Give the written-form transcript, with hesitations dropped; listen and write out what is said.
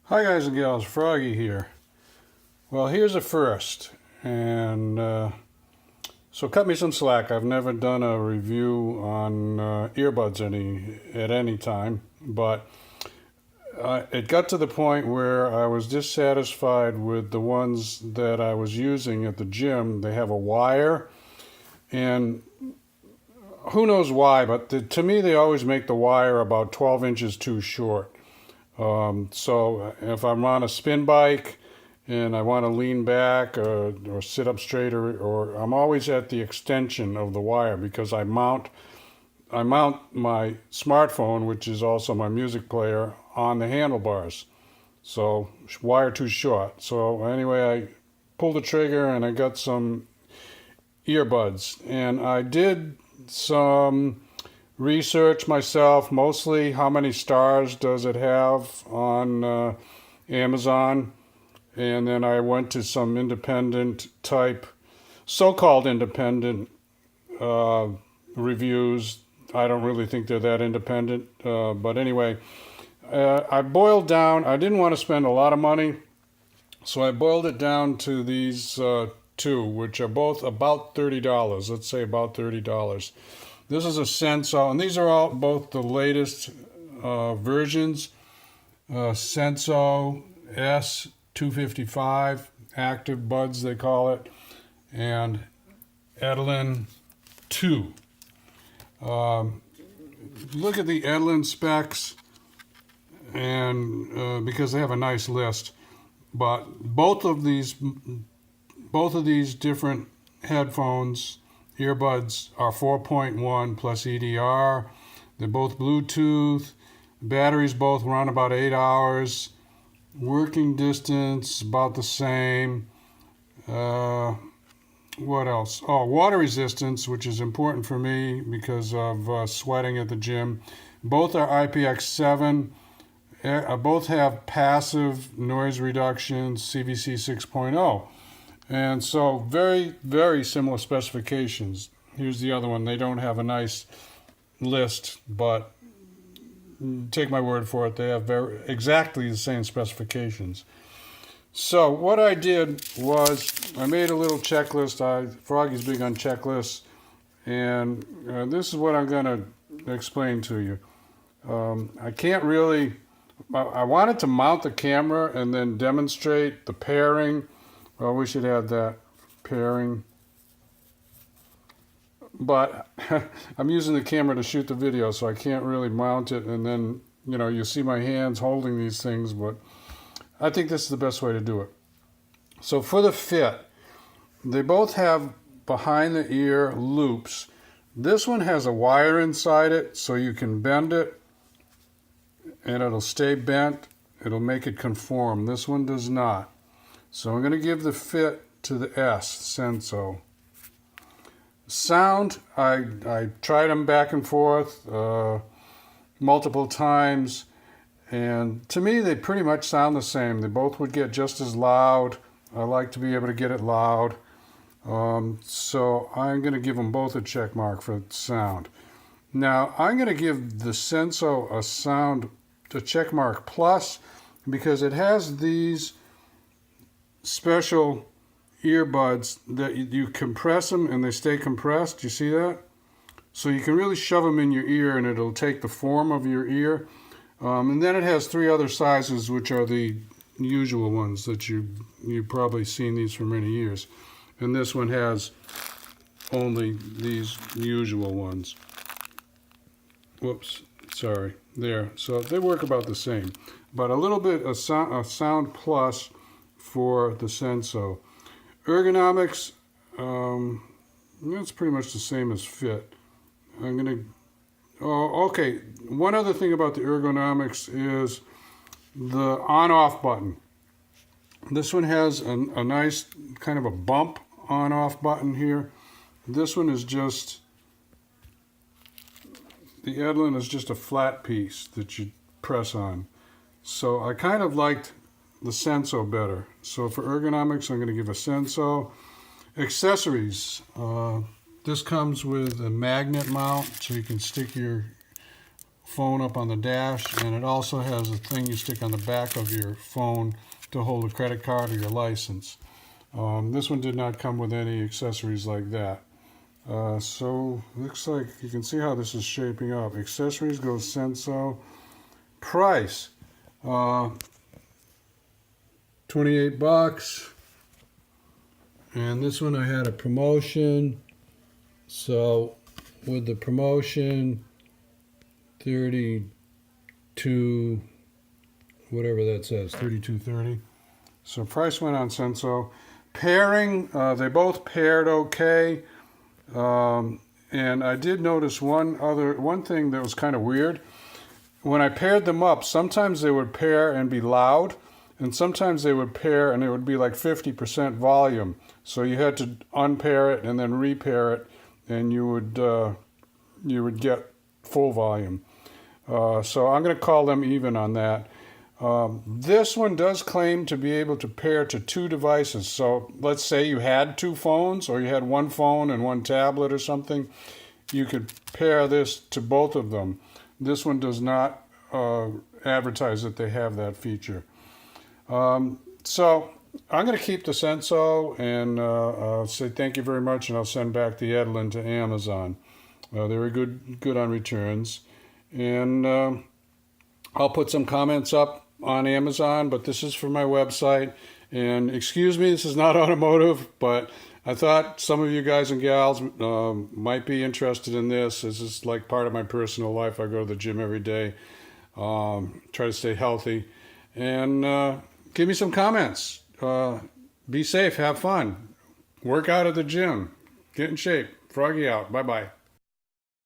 Hi guys and gals, Froggy here. Well, here's a first, and so cut me some slack. I've never done a review on earbuds at any time, but it got to the point where I was dissatisfied with the ones that I was using at the gym. They have a wire, and who knows why, but to me they always make the wire about 12 inches too short. So if I'm on a spin bike and I want to lean back or sit up straight, or I'm always at the extension of the wire because I mount my smartphone, which is also my music player, on the handlebars. So wire too short. So anyway, I pulled the trigger and I got some earbuds, and I did some research myself, mostly how many stars does it have on Amazon, and then I went to some independent type, so-called independent reviews. I don't really think they're that independent, but anyway, I boiled down. I didn't want to spend a lot of money, so I boiled it down to these two, which are both about $30. Let's say about $30. This is a Senso, and these are both the latest versions. Senso s-255, active buds they call it, and Edelin2. Look at the Edelin specs, and because they have a nice list, but both of these different headphones, earbuds, are 4.1 plus EDR. They're both Bluetooth. Batteries both run about 8 hours. Working distance about the same. What else? Oh, water resistance, which is important for me because of sweating at the gym. Both are IPX7. Both have passive noise reduction, CVC 6.0. And so very, very similar specifications. Here's the other one. They don't have a nice list, but take my word for it, they have exactly the same specifications. So what I did was I made a little checklist. Froggy's big on checklists, and this is what I'm going to explain to you. I can't really... I wanted to mount the camera and then demonstrate the pairing. Well, we should add that pairing. But I'm using the camera to shoot the video, so I can't really mount it. And then, you see my hands holding these things, but I think this is the best way to do it. So for the fit, they both have behind the ear loops. This one has a wire inside it, so you can bend it, and it'll stay bent. It'll make it conform. This one does not. So I'm going to give the fit to the S, Senso. Sound, I tried them back and forth multiple times, and to me they pretty much sound the same. They both would get just as loud. I like to be able to get it loud. So I'm going to give them both a check mark for sound. Now I'm going to give the Senso a check mark plus, because it has these special earbuds that you compress them and they stay compressed. You see that? So you can really shove them in your ear and it'll take the form of your ear. And then it has 3 other sizes, which are the usual ones that you've probably seen these for many years. And this one has only these usual ones. Whoops, sorry. There. So they work about the same. But a little bit of sound plus for the Senso. Ergonomics, that's pretty much the same as fit. Okay, one other thing about the ergonomics is the on-off button. This one has a nice kind of a bump on-off button here. This one is just, the Edelin is just a flat piece that you press on. So I kind of liked the Senso better. So for ergonomics, I'm going to give a Senso. Accessories. This comes with a magnet mount, so you can stick your phone up on the dash, and it also has a thing you stick on the back of your phone to hold a credit card or your license. This one did not come with any accessories like that. So looks like you can see how this is shaping up. Accessories goes Senso. Price, $28. And this one I had a promotion. So with the promotion, 32, whatever that says, 32.30. So price went on Senso. Pairing, they both paired okay. And I did notice one thing that was kind of weird. When I paired them up, sometimes they would pair and be loud, and sometimes they would pair and it would be like 50% volume. So you had to unpair it and then repair it, and you would get full volume. So I'm going to call them even on that. This one does claim to be able to pair to 2 devices. So let's say you had 2 phones, or you had 1 phone and 1 tablet or something. You could pair this to both of them. This one does not advertise that they have that feature. So I'm going to keep the Senso and say thank you very much, and I'll send back the Edelin to Amazon. They were good on returns. And I'll put some comments up on Amazon, but this is for my website. And excuse me, this is not automotive, but I thought some of you guys and gals might be interested in this. This is like part of my personal life. I go to the gym every day, try to stay healthy. And give me some comments. Be safe, have fun, work out at the gym, get in shape. Froggy out. Bye-bye.